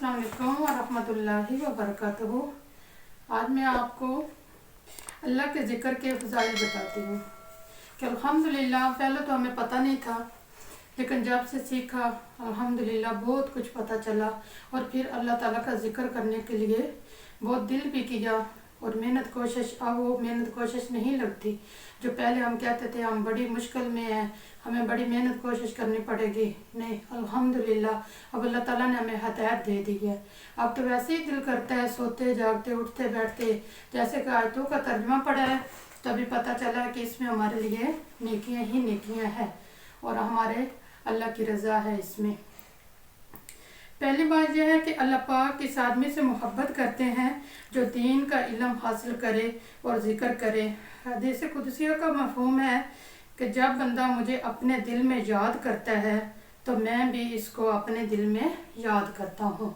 अस्सलाम वालेकुम वरहमतुल्लाहि वबरकातुहू। आज मैं आपको अल्लाह के ज़िक्र के फ़ज़ाइल बताती हूँ कि अल्हम्दुलिल्लाह पहले तो हमें पता नहीं था, लेकिन जब से सीखा अल्हम्दुलिल्लाह बहुत कुछ पता चला। और फिर अल्लाह ताला का ज़िक्र करने के लिए बहुत दिल भी किया और मेहनत कोशिश, अब वो मेहनत कोशिश नहीं लगती जो पहले हम कहते थे हम बड़ी मुश्किल में हैं, हमें बड़ी मेहनत कोशिश करनी पड़ेगी। नहीं, अल्हम्दुलिल्लाह अब अल्लाह ताला ने हमें हदायत दे दी है। अब तो वैसे ही दिल करता है सोते जागते उठते बैठते, जैसे कि आयतों का तर्जुमा पड़ा है तभी पता चला है कि इसमें हमारे लिए नेकियां ही नेकियां हैं और हमारे अल्लाह की रज़ा है इसमें। पहली बात यह है कि अल्लाह पाक इस आदमी से मोहब्बत करते हैं जो दीन का इल्म हासिल करे और ज़िक्र करे। हदीस कुदसिया का मफ़हूम है कि जब बंदा मुझे अपने दिल में याद करता है तो मैं भी इसको अपने दिल में याद करता हूँ।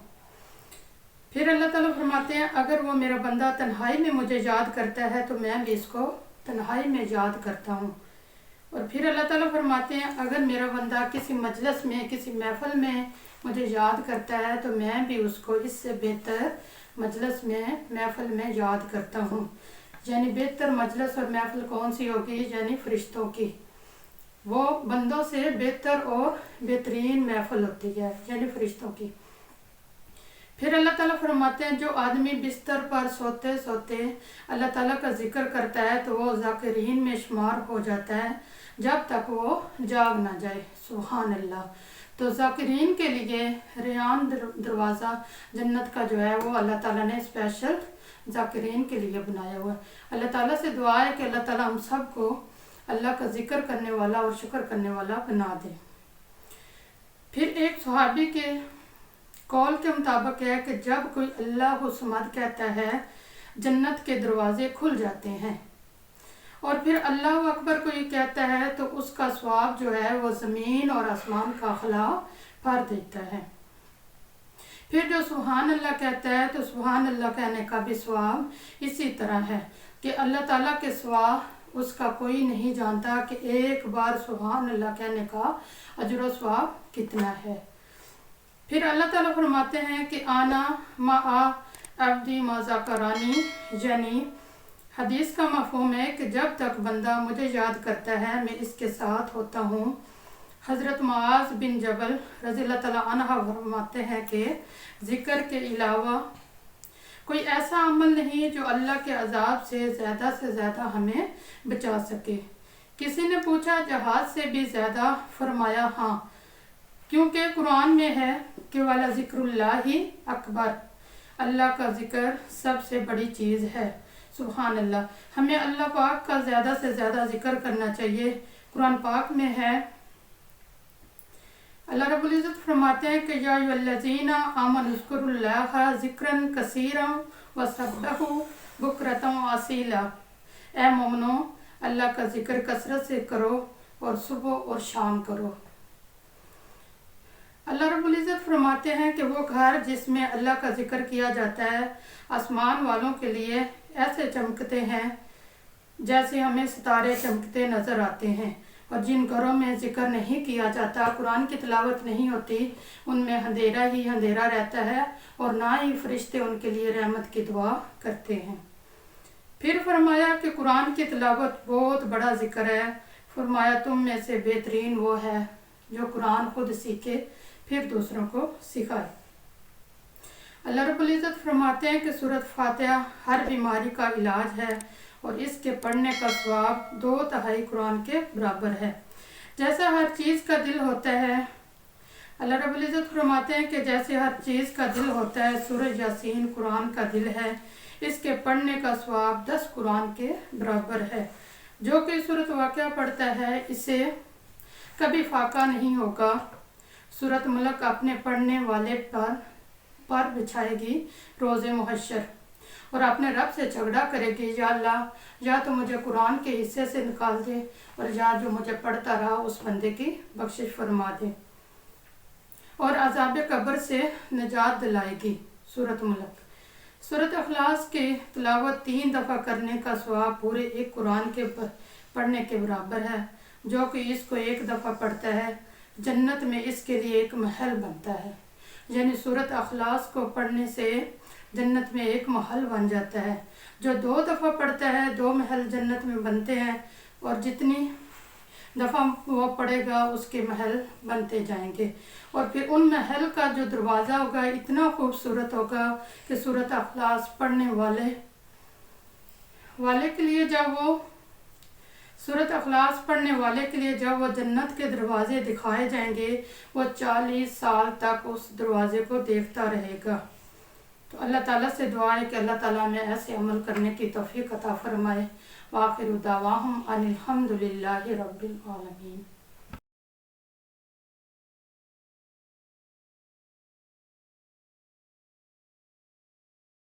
फिर अल्लाह ताला फरमाते हैं अगर वो मेरा बंदा तन्हाई में मुझे याद करता है तो मैं भी इसको तन्हाई में याद करता हूँ। और फिर अल्लाह ताला फरमाते हैं अगर मेरा बंदा किसी मजलिस में किसी महफिल में मुझे याद करता है तो मैं भी उसको इससे बेहतर मजलिस में महफिल में याद करता हूँ। यानी बेहतर मजलिस और महफिल कौन सी होगी? यानी फरिश्तों की, वो बंदों से बेहतर और बेहतरीन महफिल होती है, यानी फरिश्तों की। फिर अल्लाह ताला फरमाते हैं जो आदमी बिस्तर पर सोते सोते अल्लाह ताला का जिक्र करता है तो वो ज़ाकिरीन में शुमार हो जाता है जब तक वो जाग ना जाए। सुभान अल्लाह। तो ज़ाकिरीन के लिए रेयान दरवाज़ा जन्नत का जो है वो अल्लाह ताला ने स्पेशल ज़ाकिरीन के लिए बनाया हुआ है। अल्लाह ताला से दुआ है कि अल्लाह ताला हम सबको अल्लाह का जिक्र करने वाला और शुक्र करने वाला बना दे। फिर एक सहाबी के कौल के मुताबिक है कि जब कोई अल्लाह समद कहता है जन्नत के दरवाजे खुल जाते हैं, और फिर अल्लाह अकबर कोई कहता है तो उसका स्वाब जो है वो ज़मीन और आसमान का खला भर देता है। फिर जो सुभान अल्लाह कहता है तो सुभान अल्लाह कहने का भी स्वाब इसी तरह है कि अल्लाह ताला के सिवा उसका कोई नहीं जानता कि एक बार सुभान अल्लाह कहने का अजर स्वाब कितना है। फिर अल्लाह ताला फरमाते हैं कि आना मा अब्दी माजा करानी, यानी हदीस का मफ़हूम है कि जब तक बंदा मुझे याद करता है मैं इसके साथ होता हूँ। हज़रत मुआज़ बिन जबल रज़ियल्लाहु तआला अन्हा फरमाते हैं कि ज़िक्र के अलावा कोई ऐसा अमल नहीं जो अल्लाह के अज़ाब से ज़्यादा हमें बचा सके। किसी ने पूछा जहाज से भी ज़्यादा? फरमाया हाँ, क्योंकि कुरान में है कि वाला ज़िक्रुल्लाहि अकबर, अल्लाह का ज़िक्र सबसे बड़ी चीज़ है। सुभान अल्लाह। हमें अल्लाह पाक का ज़्यादा से ज़्यादा ज़िक्र करना चाहिए। कुरान पाक में है अल्लाह रब्बुल इज़्ज़त फरमाते हैं कि या अय्युहल्लज़ीना आमनु ज़्कुरुल्लाहा ज़िक्रन कसीरन वसब्बिहू बुक्रतन व असीला। ए मोमिनो, अल्लाह का ज़िक्र कसरत से करो और सुबह और शाम करो। अल्लाह रब्बुल इज़्ज़त फरमाते हैं कि वो घर जिसमें अल्लाह का ज़िक्र किया जाता है आसमान वालों के लिए ऐसे चमकते हैं जैसे हमें सितारे चमकते नज़र आते हैं। और जिन घरों में ज़िक्र नहीं किया जाता, कुरान की तिलावत नहीं होती, उनमें अंधेरा ही अंधेरा रहता है और ना ही फरिश्ते उनके लिए रहमत की दुआ करते हैं। फिर फरमाया कि कुरान की तिलावत बहुत बड़ा ज़िक्र है। फरमाया तुम में से बेहतरीन वो है जो कुरान खुद सीखे फिर दूसरों को सिखाए। अल्लाह रब्बुल इज़्ज़त फरमाते हैं कि सूरत फातिहा हर बीमारी का इलाज है और इसके पढ़ने का सवाब 2/3 कुरान के बराबर है। जैसा हर चीज़ का दिल होता है, अल्लाह रब्बुल इज़्ज़त फरमाते हैं कि जैसे हर चीज़ का दिल होता है, सूरह यासीन कुरान का दिल है, इसके पढ़ने का सवाब 10 कुरान के बराबर है। जो कि सूरत वाक़िया पढ़ता है इसे कभी फाका नहीं होगा। सूरत मुल्क अपने पढ़ने वाले पर बिछाएगी रोज़े मुहश्शर और अपने रब से झगड़ा करेगी, या अल्लाह या तो मुझे कुरान के हिस्से से निकाल दे और या जो मुझे पढ़ता रहा उस बंदे की बख्शिश फरमा दे, और अज़ाब कब्र से निजात दिलाएगी। सूरत मुल्क। सूरत अखलास की तिलावत 3 दफ़ा करने का सवाब पूरे एक कुरान के पढ़ने के बराबर है। जो कि इसको 1 दफ़ा पढ़ता है जन्नत में इसके लिए एक महल बनता है। یعنی سورۃ اخلاص کو پڑھنے سے جنت میں ایک محل بن جاتا ہے۔ جو 2 دفعہ پڑھتا ہے 2 محل جنت میں بنتے ہیں، اور جتنی دفعہ وہ پڑھے گا اس کے محل بنتے جائیں گے، اور پھر ان محل کا جو دروازہ ہوگا اتنا خوبصورت ہوگا کہ سورۃ اخلاص پڑھنے والے کے لیے سورۃ اخلاص پڑھنے والے کے لیے جب وہ جنت کے دروازے دکھائے جائیں گے، وہ 40 سال تک اس دروازے کو دیکھتا رہے گا۔ تو اللہ تعالیٰ سے دعا ہے کہ اللہ تعالیٰ میں ایسے عمل کرنے کی توفیق عطا فرمائے۔ وآخر دعواہم ان الحمد للہ رب العالمین۔